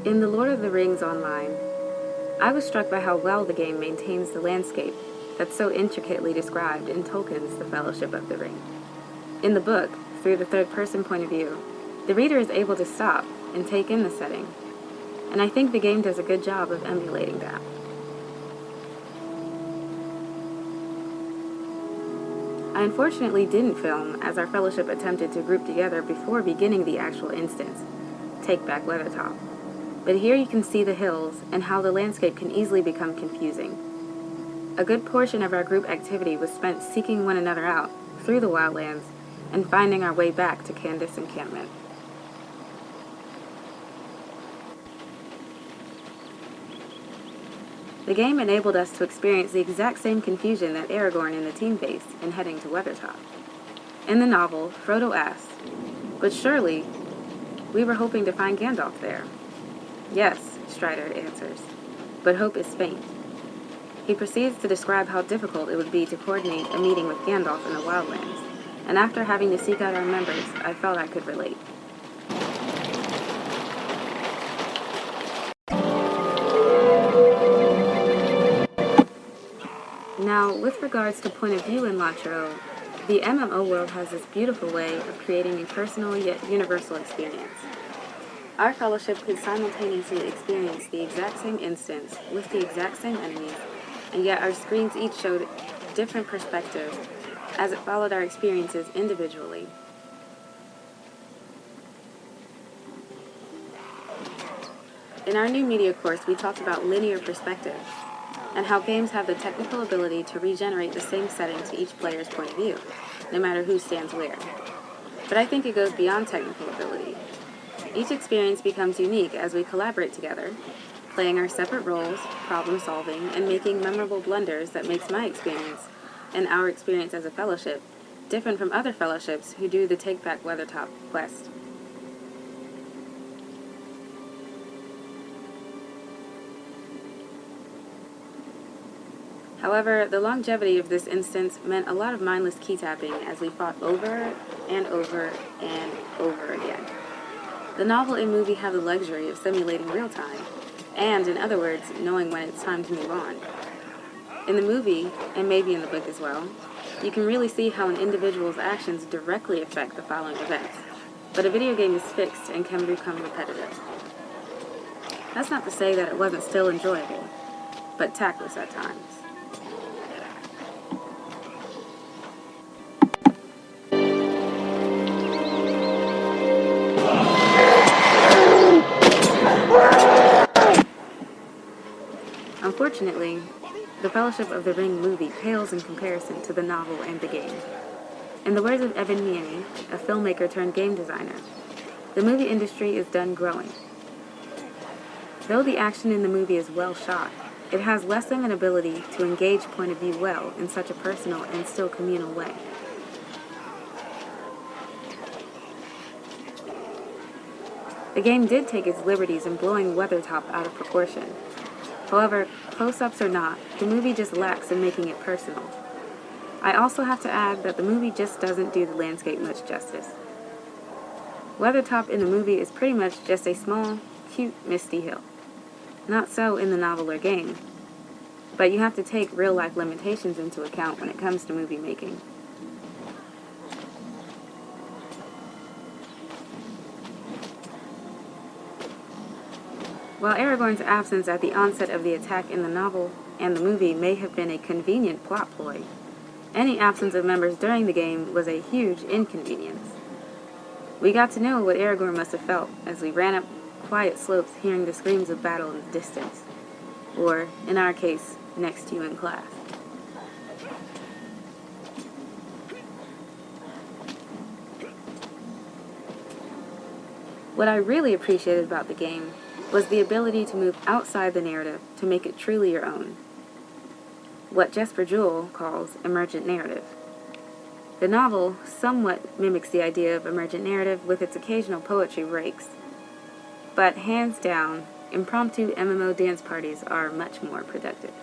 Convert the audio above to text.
In The Lord of the Rings Online, I was struck by how well the game maintains the landscape that's so intricately described in Tolkien's The Fellowship of the Ring. In the book, through the third-person point of view, the reader is able to stop and take in the setting, and I think the game does a good job of emulating that. I unfortunately didn't film as our fellowship attempted to group together before beginning the actual instance, Take Back Weathertop. But here you can see the hills and how the landscape can easily become confusing. A good portion of our group activity was spent seeking one another out through the wildlands and finding our way back to Candace encampment. The game enabled us to experience the exact same confusion that Aragorn and the team faced in heading to Weathertop. In the novel, Frodo asks, "But surely, we were hoping to find Gandalf there." "Yes," Strider answers, "but hope is faint." He proceeds to describe how difficult it would be to coordinate a meeting with Gandalf in the wildlands, and after having to seek out our members, I felt I could relate. Now, with regards to point of view in LOTRO, the MMO world has this beautiful way of creating a personal yet universal experience. Our fellowship could simultaneously experience the exact same instance with the exact same enemies, and yet our screens each showed different perspectives as it followed our experiences individually. In our new media course, we talked about linear perspective and how games have the technical ability to regenerate the same setting to each player's point of view, no matter who stands where. But I think it goes beyond technical ability. Each experience becomes unique as we collaborate together, playing our separate roles, problem solving, and making memorable blunders that makes my experience, and our experience as a fellowship, different from other fellowships who do the Take Back Weathertop quest. However, the longevity of this instance meant a lot of mindless key tapping as we fought over and over and over again. The novel and movie have the luxury of simulating real time, and in other words, knowing when it's time to move on. In the movie, and maybe in the book as well, you can really see how an individual's actions directly affect the following events, but a video game is fixed and can become repetitive. That's not to say that it wasn't still enjoyable, but tactless at times. Unfortunately, the Fellowship of the Ring movie pales in comparison to the novel and the game. In the words of Evan Miani, a filmmaker turned game designer, the movie industry is done growing. Though the action in the movie is well shot, it has less of an ability to engage point of view well in such a personal and still communal way. The game did take its liberties in blowing Weathertop out of proportion. However, close-ups or not, the movie just lacks in making it personal. I also have to add that the movie just doesn't do the landscape much justice. Weathertop in the movie is pretty much just a small, cute, misty hill. Not so in the novel or game, but you have to take real-life limitations into account when it comes to movie making. While Aragorn's absence at the onset of the attack in the novel and the movie may have been a convenient plot ploy, any absence of members during the game was a huge inconvenience. We got to know what Aragorn must have felt as we ran up quiet slopes hearing the screams of battle in the distance, or, in our case, next to you in class. What I really appreciated about the game was the ability to move outside the narrative to make it truly your own. What Jesper Juhl calls emergent narrative. The novel somewhat mimics the idea of emergent narrative with its occasional poetry breaks, but hands down, impromptu MMO dance parties are much more productive.